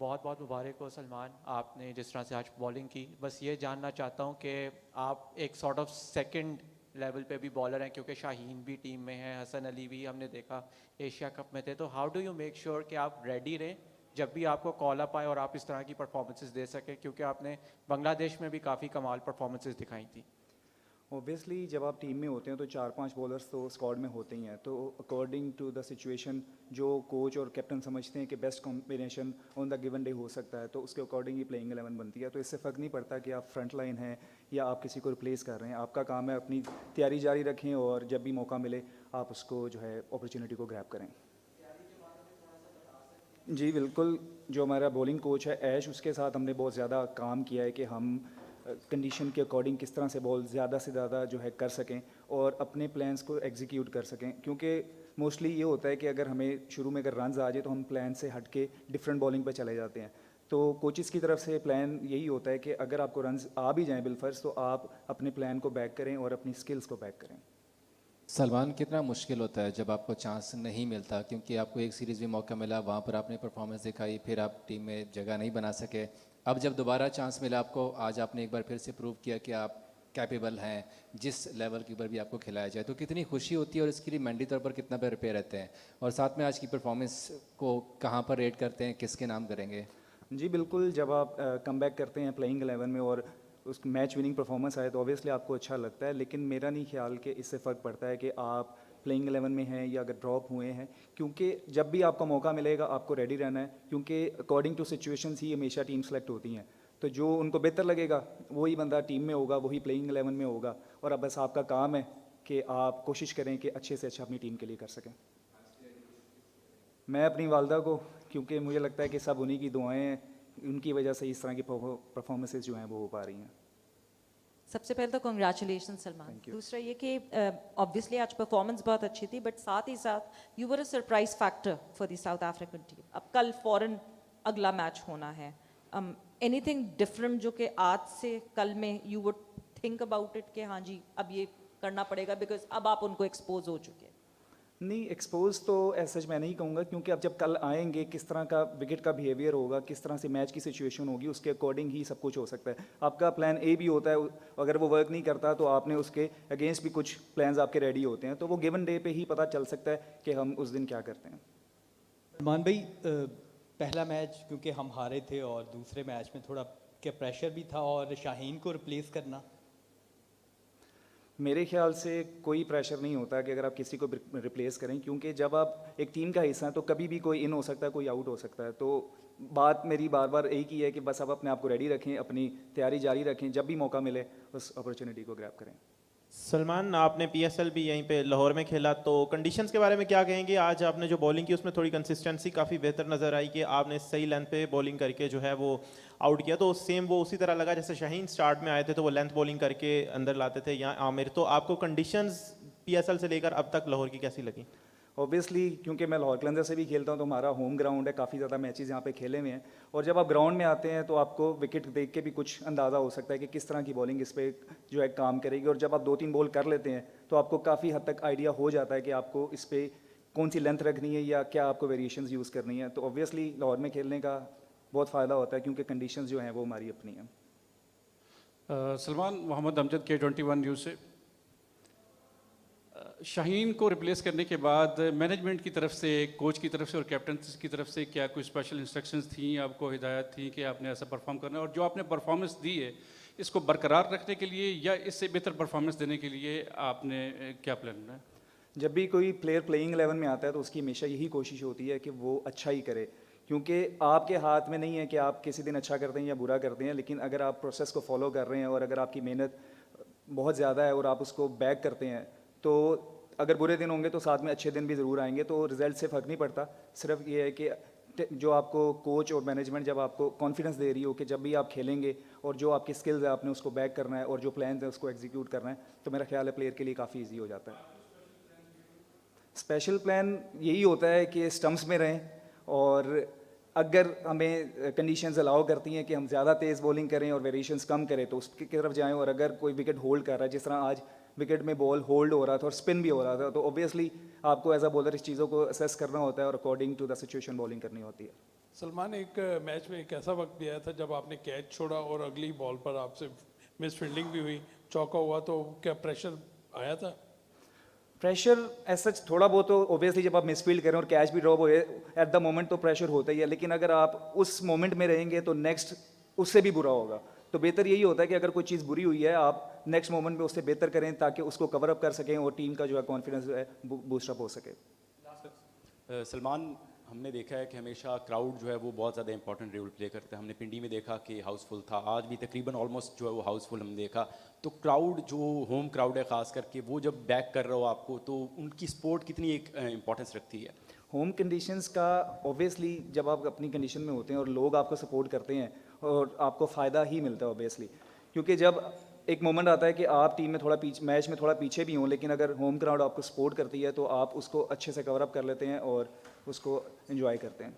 बहुत बहुत मुबारक हो सलमान, आपने जिस तरह से आज बॉलिंग की। बस ये जानना चाहता हूँ कि आप एक सॉर्ट ऑफ सेकंड लेवल पे भी बॉलर हैं, क्योंकि शाहीन भी टीम में है, हसन अली भी हमने देखा एशिया कप में थे। तो how do you make sure कि आप रेडी रहें जब भी आपको कॉल अप आए और आप इस तरह की परफॉर्मेंसेस दे सकें, क्योंकि आपने बांग्लादेश में भी काफ़ी कमाल परफॉर्मेंसेस दिखाई थी। ऑब्वियसली जब आप टीम में होते हैं तो 4-5 बॉलर्स तो स्क्वाड में होते ही हैं, तो अकॉर्डिंग टू द सिचुएशन जो कोच और कैप्टन समझते हैं कि best combination on the given day हो सकता है, तो उसके अकॉर्डिंग ही प्लेइंग 11 बनती है। तो इससे फ़र्क नहीं पड़ता कि आप फ्रंट लाइन हैं या आप किसी को रिप्लेस कर रहे हैं, आपका काम है अपनी तैयारी जारी रखें और जब भी मौका मिले आप उसको जो है अपॉर्चुनिटी को ग्रैब करें। जी बिल्कुल, जो हमारा बॉलिंग कोच है ऐश, उसके साथ हमने बहुत ज़्यादा काम किया है कि हम कंडीशन के अकॉर्डिंग किस तरह से बॉल ज़्यादा से ज़्यादा जो है कर सकें और अपने प्लान्स को एग्जीक्यूट कर सकें। क्योंकि मोस्टली ये होता है कि अगर हमें शुरू में अगर रन्स आ जाए तो हम प्लान से हट के डिफरेंट बॉलिंग पे चले जाते हैं। तो कोचिज़ की तरफ से प्लान यही होता है कि अगर आपको रन्स आ भी जाएँ बिलफर्ज, तो आप अपने प्लान को बैक करें और अपनी स्किल्स को बैक करें। सलमान, कितना मुश्किल होता है जब आपको चांस नहीं मिलता, क्योंकि आपको एक सीरीज़ में मौका मिला, वहाँ पर आपने परफॉर्मेंस दिखाई, फिर आप टीम में जगह नहीं बना सके। अब जब दोबारा चांस मिला आपको, आज आपने एक बार फिर से प्रूव किया कि आप कैपेबल हैं, जिस लेवल के ऊपर भी आपको खिलाया जाए, तो कितनी खुशी होती है और इसके लिए मेंटली तौर पर कितना प्रिपेयर रहते हैं? और साथ में आज की परफॉर्मेंस को कहाँ पर रेट करते हैं, किसके नाम करेंगे? जी बिल्कुल, जब आप कम बैक करते हैं प्लेइंग 11 में और उस मैच विनिंग परफॉर्मेंस आए तो ऑब्वियसली आपको अच्छा लगता है, लेकिन मेरा नहीं ख्याल कि इससे फ़र्क पड़ता है कि आप प्लेइंग 11 में हैं या अगर ड्रॉप हुए हैं, क्योंकि जब भी आपका मौका मिलेगा आपको रेडी रहना है, क्योंकि अकॉर्डिंग टू सिचुएशंस ही हमेशा टीम सेलेक्ट होती हैं। तो जो उनको बेहतर लगेगा वही बंदा टीम में होगा, वही प्लेइंग 11 में होगा, और अब बस आपका काम है कि आप कोशिश करें कि अच्छे से अच्छा अपनी टीम के लिए कर सकें। मैं अपनी वालदा को, क्योंकि मुझे लगता है कि सब उन्हीं की दुआएं हैं, उनकी वजह से इस तरह की परफॉर्मेंसेज जो हैं वो हो पा रही हैं। सबसे पहले तो कॉन्ग्रेचुलेशन सलमान। Thank you. दूसरा ये कि ऑब्वियसली आज परफॉर्मेंस बहुत अच्छी थी, बट साथ ही साथ you were a surprise factor for the south African team. अब कल फॉरन अगला मैच होना है, एनीथिंग डिफरेंट जो कि आज से कल में you would think about it कि हाँ जी अब ये करना पड़ेगा, बिकॉज अब आप उनको एक्सपोज हो चुके हैं? नहीं, एक्सपोज तो ऐसा मैं नहीं कहूँगा, क्योंकि अब जब कल आएंगे किस तरह का विकेट का बिहेवियर होगा, किस तरह से मैच की सिचुएशन होगी, उसके अकॉर्डिंग ही सब कुछ हो सकता है। आपका प्लान ए भी होता है, अगर वो वर्क नहीं करता तो आपने उसके अगेंस्ट भी कुछ प्लान्स आपके रेडी होते हैं, तो वो गिवन डे पे ही पता चल सकता है कि हम उस दिन क्या करते हैं। मान भाई, पहला मैच क्योंकि हम हारे थे और दूसरे मैच में थोड़ा क्या प्रेशर भी था, और शाहीन को रिप्लेस करना? मेरे ख्याल से कोई प्रेशर नहीं होता कि अगर आप किसी को रिप्लेस करें, क्योंकि जब आप एक टीम का हिस्सा हैं तो कभी भी कोई इन हो सकता है, कोई आउट हो सकता है। तो बात मेरी बार बार एक ही है कि बस आप अपने आप को रेडी रखें, अपनी तैयारी जारी रखें, जब भी मौका मिले उस अपॉर्चुनिटी को ग्रैब करें। सलमान, आपने पीएसएल भी यहीं पे लाहौर में खेला, तो कंडीशंस के बारे में क्या कहेंगे? आज आपने जो बॉलिंग की उसमें थोड़ी कंसिस्टेंसी काफ़ी बेहतर नज़र आई कि आपने सही लेंथ पे बॉलिंग करके जो है वो आउट किया। तो सेम वो उसी तरह लगा जैसे शाहीन स्टार्ट में आए थे तो वो लेंथ बॉलिंग करके अंदर लाते थे, या आमिर। तो आपको कंडीशंस पीएसएल से लेकर अब तक लाहौर की कैसी लगी? ऑब्वियसली क्योंकि मैं लाहौर कलंदर से भी खेलता हूं तो हमारा होम ग्राउंड है, काफ़ी ज़्यादा मैचेस यहाँ पे खेले हुए हैं, और जब आप ग्राउंड में आते हैं तो आपको विकेट देख के भी कुछ अंदाज़ा हो सकता है कि किस तरह की बॉलिंग इस पर जो है काम करेगी, और जब आप 2-3 बॉल कर लेते हैं तो आपको काफ़ी हद तक आइडिया हो जाता है कि आपको इस पर कौन सी लेंथ रखनी है या क्या आपको वेरिएशंस यूज़ करनी है। तो ऑब्वियसली लाहौर में खेलने का बहुत फ़ायदा होता है क्योंकि कंडीशंस जो हैं वो हमारी अपनी हैं। सलमान, मोहम्मद अमजद K21 न्यूज़ से। शाहीन को रिप्लेस करने के बाद मैनेजमेंट की तरफ से, कोच की तरफ से और कैप्टन की तरफ से क्या कोई स्पेशल इंस्ट्रक्शंस थी, आपको हिदायत थी कि आपने ऐसा परफॉर्म करना है, और जो आपने परफॉर्मेंस दी है इसको बरकरार रखने के लिए या इससे बेहतर परफॉर्मेंस देने के लिए आपने क्या प्लान है? जब भी कोई प्लेयर प्लेइंग 11 में आता है तो उसकी हमेशा यही कोशिश होती है कि वो अच्छा ही करे, क्योंकि आपके हाथ में नहीं है कि आप किसी दिन अच्छा करते हैं या बुरा करते हैं, लेकिन अगर आप प्रोसेस को फॉलो कर रहे हैं और अगर आपकी मेहनत बहुत ज़्यादा है और आप उसको बैक करते हैं, तो अगर बुरे दिन होंगे तो साथ में अच्छे दिन भी ज़रूर आएंगे। तो रिजल्ट से फ़र्क नहीं पड़ता, सिर्फ ये है कि जो आपको कोच और मैनेजमेंट जब आपको कॉन्फिडेंस दे रही हो कि जब भी आप खेलेंगे और जो आपकी स्किल्स है आपने उसको बैक करना है और जो प्लान है उसको एग्जीक्यूट करना है, तो मेरा ख्याल है प्लेयर के लिए काफ़ी ईजी हो जाता है। स्पेशल प्लान यही होता है कि स्टम्प्स में रहें, और अगर हमें कंडीशंस अलाउ करती हैं कि हम ज़्यादा तेज़ बॉलिंग करें और वेरिएशंस कम करें तो उसकी तरफ जाएं, और अगर कोई विकेट होल्ड कर रहा है, जिस तरह आज विकेट में बॉल होल्ड हो रहा था और स्पिन भी हो रहा था, तो ऑब्वियसली आपको एज अ बॉलर इस चीज़ों को असेस करना होता है और according to the situation bowling करनी होती है। सलमान, एक मैच में एक ऐसा वक्त भी आया था जब आपने कैच छोड़ा और अगली बॉल पर आपसे मिस फील्डिंग भी हुई, चौका हुआ, तो क्या प्रेशर आया था? प्रेशर ऐसा थोड़ा बहुत तो ऑब्वियसली जब आप मिसफील्ड करें और कैच भी ड्रॉप हो एट द मोमेंट तो प्रेशर होता ही है, लेकिन अगर आप उस मोमेंट में रहेंगे तो नेक्स्ट उससे भी बुरा होगा। तो बेहतर यही होता है कि अगर कोई चीज़ बुरी हुई है आप नेक्स्ट मोमेंट में उससे बेहतर करें ताकि उसको कवर अप कर सकें और टीम का जो है कॉन्फिडेंस जो है बूस्टअप हो सके। सलमान, हमने देखा है कि हमेशा क्राउड जो है वो बहुत ज़्यादा इंपॉर्टेंट रोल प्ले करता है। हमने पिंडी में देखा कि हाउसफुल था, आज भी तकरीबन ऑलमोस्ट जो है वो हाउसफुल हमने देखा। तो क्राउड जो होम क्राउड है ख़ास करके, वो जब बैक कर रहा हो आपको, तो उनकी सपोर्ट कितनी एक इंपॉर्टेंस रखती है? होम कंडीशंस का ऑब्वियसली जब आप अपनी कंडीशन में होते हैं और लोग आपको सपोर्ट करते हैं और आपको फ़ायदा ही मिलता है ऑब्वियसली, क्योंकि जब एक मोमेंट आता है कि आप टीम में थोड़ा पीछे, मैच में थोड़ा पीछे भी हों, लेकिन अगर होम क्राउड आपको सपोर्ट करती है तो आप उसको अच्छे से कवर अप कर लेते हैं और उसको एंजॉय करते हैं।